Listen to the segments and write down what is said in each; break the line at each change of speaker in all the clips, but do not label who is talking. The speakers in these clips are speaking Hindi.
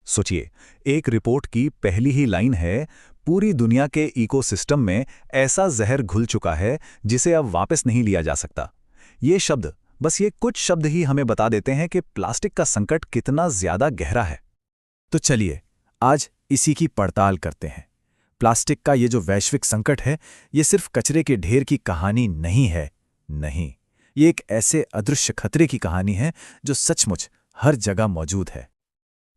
सोचिए, एक रिपोर्ट की पहली ही लाइन है, पूरी दुनिया के इकोसिस्टम में ऐसा जहर घुल चुका है जिसे अब वापस नहीं लिया जा सकता। ये कुछ शब्द ही हमें बता देते हैं कि प्लास्टिक का संकट कितना ज्यादा गहरा है।
तो चलिए आज इसी की पड़ताल करते हैं। प्लास्टिक का ये जो वैश्विक संकट है, ये सिर्फ कचरे के ढेर की कहानी नहीं है। नहीं, ये एक ऐसे अदृश्य खतरे की कहानी है जो सचमुच हर जगह मौजूद है।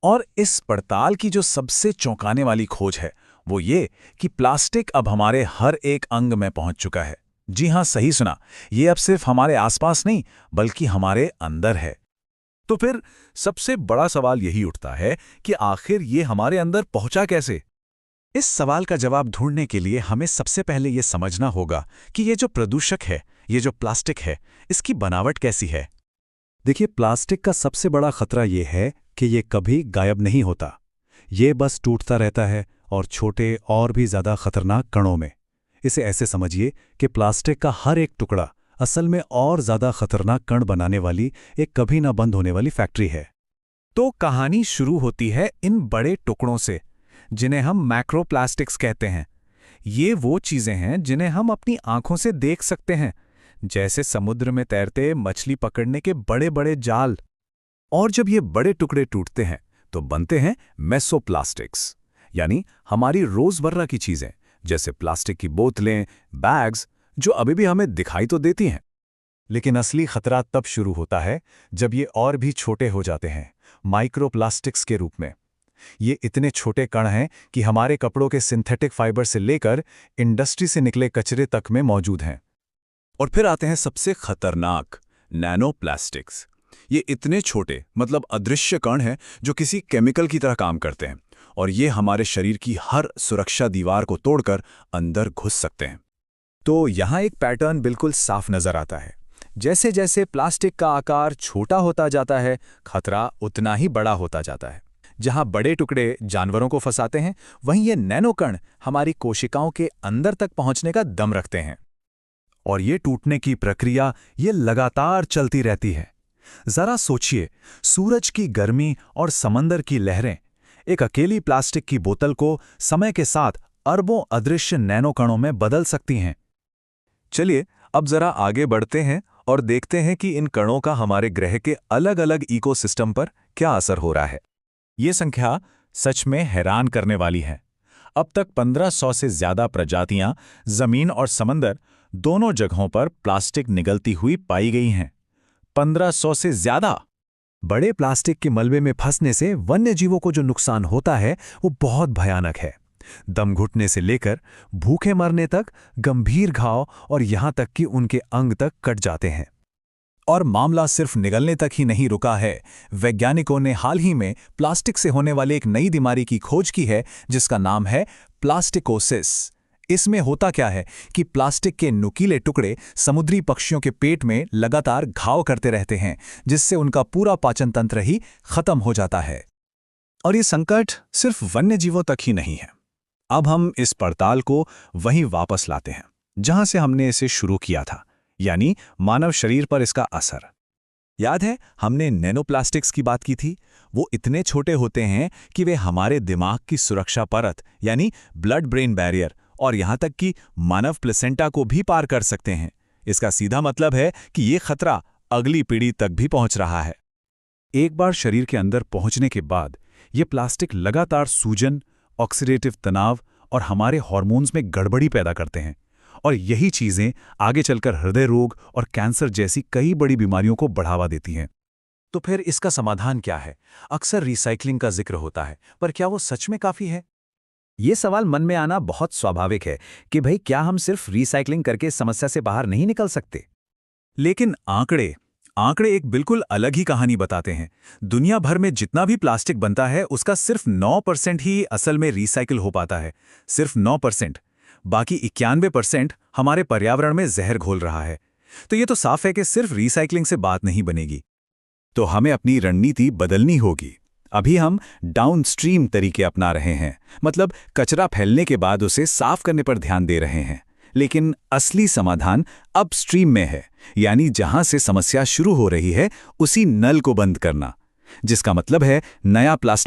और इस पड़ताल की जो सबसे चौंकाने वाली खोज है वो ये कि प्लास्टिक अब हमारे हर एक अंग में पहुंच चुका है। जी हां, सही सुना, ये अब सिर्फ हमारे आसपास नहीं बल्कि हमारे अंदर है।
तो फिर सबसे बड़ा सवाल यही उठता है कि आखिर ये हमारे अंदर पहुंचा कैसे?
इस सवाल का जवाब ढूंढने के लिए हमें सबसे पहले ये समझना होगा कि ये जो प्रदूषक है, ये जो प्लास्टिक है, इसकी बनावट कैसी है।
देखिए, प्लास्टिक का सबसे बड़ा खतरा ये है कि ये कभी गायब नहीं होता। ये बस टूटता रहता है और छोटे और भी ज़्यादा खतरनाक कणों में। इसे ऐसे समझिए कि प्लास्टिक का हर एक टुकड़ा असल में और ज़्यादा खतरनाक कण बनाने वाली एक कभी ना बंद होने वाली फैक्ट्री है।
तो कहानी शुरू होती है इन बड़े टुकड़ों से, जिन्हें हम मैक्रोप्लास्टिक्स कहते हैं। ये वो चीज़ें हैं जिन्हें हम अपनी आंखों से देख सकते हैं, जैसे समुद्र में तैरते मछली पकड़ने के बड़े बड़े जाल।
और जब ये बड़े टुकड़े टूटते हैं तो बनते हैं मेसोप्लास्टिक्स, यानी हमारी रोजमर्रा की चीजें, जैसे प्लास्टिक की बोतलें, बैग्स, जो अभी भी हमें दिखाई तो देती हैं।
लेकिन असली खतरा तब शुरू होता है जब ये और भी छोटे हो जाते हैं, माइक्रोप्लास्टिक्स के रूप में। ये इतने छोटे कण हैं कि हमारे कपड़ों के सिंथेटिक फाइबर से लेकर इंडस्ट्री से निकले कचरे तक में मौजूद हैं।
और फिर आते हैं सबसे खतरनाक, नैनोप्लास्टिक्स। ये इतने छोटे, मतलब अदृश्य कण हैं जो किसी केमिकल की तरह काम करते हैं, और ये हमारे शरीर की हर सुरक्षा दीवार को तोड़कर अंदर घुस सकते हैं।
तो यहाँ एक पैटर्न बिल्कुल साफ नजर आता है। जैसे जैसे प्लास्टिक का आकार छोटा होता जाता है, खतरा उतना ही बड़ा होता जाता है। जहाँ बड़े टुकड़े जानवरों को फंसाते हैं, वहीं ये नैनोकण हमारी कोशिकाओं के अंदर तक पहुँचने का दम रखते हैं।
और ये टूटने की प्रक्रिया ये लगातार चलती रहती है। जरा सोचिए, सूरज की गर्मी और समंदर की लहरें एक अकेली प्लास्टिक की बोतल को समय के साथ अरबों अदृश्य नैनोकणों में बदल सकती हैं।
चलिए अब जरा आगे बढ़ते हैं और देखते हैं कि इन कणों का हमारे ग्रह के अलग अलग इकोसिस्टम पर क्या असर हो रहा है।
ये संख्या सच में हैरान करने वाली है। अब तक 1500 से ज्यादा प्रजातियां जमीन और समंदर दोनों जगहों पर प्लास्टिक निगलती हुई पाई गई हैं। 1500 से ज्यादा।
बड़े प्लास्टिक के मलबे में फंसने से वन्य जीवों को जो नुकसान होता है वो बहुत भयानक है। दम घुटने से लेकर भूखे मरने तक, गंभीर घाव और यहां तक कि उनके अंग तक कट जाते हैं।
और मामला सिर्फ निगलने तक ही नहीं रुका है। वैज्ञानिकों ने हाल ही में प्लास्टिक से होने वाले एक नई बीमारी की खोज की है जिसका नाम है प्लास्टिकोसिस। इसमें होता क्या है कि प्लास्टिक के नुकीले टुकड़े समुद्री पक्षियों के पेट में लगातार घाव करते रहते हैं, जिससे उनका पूरा पाचन तंत्र ही खत्म हो जाता है।
और ये संकट सिर्फ वन्य जीवों तक ही नहीं है। अब हम इस पड़ताल को वहीं वापस लाते हैं जहां से हमने इसे शुरू किया था, यानी मानव शरीर पर इसका असर।
याद है हमने नैनोप्लास्टिक्स की बात की थी? वो इतने छोटे होते हैं कि वे हमारे दिमाग की सुरक्षा परत यानी ब्लड ब्रेन बैरियर और यहां तक कि मानव प्लेसेंटा को भी पार कर सकते हैं। इसका सीधा मतलब है कि ये खतरा अगली पीढ़ी तक भी पहुंच रहा है।
एक बार शरीर के अंदर पहुंचने के बाद ये प्लास्टिक लगातार सूजन, ऑक्सीडेटिव तनाव और हमारे हार्मोन्स में गड़बड़ी पैदा करते हैं, और यही चीजें आगे चलकर हृदय रोग और कैंसर जैसी कई बड़ी बीमारियों को बढ़ावा देती हैं।
तो फिर इसका समाधान क्या है? अक्सर रिसाइकलिंग का जिक्र होता है, पर क्या वो सच में काफी है?
ये सवाल मन में आना बहुत स्वाभाविक है कि भाई क्या हम सिर्फ रिसाइकलिंग करके समस्या से बाहर नहीं निकल सकते?
लेकिन आंकड़े एक बिल्कुल अलग ही कहानी बताते हैं। दुनिया भर में जितना भी प्लास्टिक बनता है उसका सिर्फ 9% ही असल में रिसाइकिल हो पाता है। सिर्फ 9%। बाकी 91% हमारे पर्यावरण में जहर घोल रहा है। तो ये तो साफ है कि सिर्फ रिसाइकलिंग से बात नहीं बनेगी। तो हमें अपनी रणनीति बदलनी होगी। अभी हम डाउनस्ट्रीम तरीके अपना रहे हैं, मतलब कचरा फैलने के बाद उसे साफ करने पर ध्यान दे रहे हैं। लेकिन असली समाधान अपस्ट्रीम में है, यानी जहां से समस्या शुरू हो रही है उसी नल को बंद करना, जिसका मतलब है नया प्लास्टिक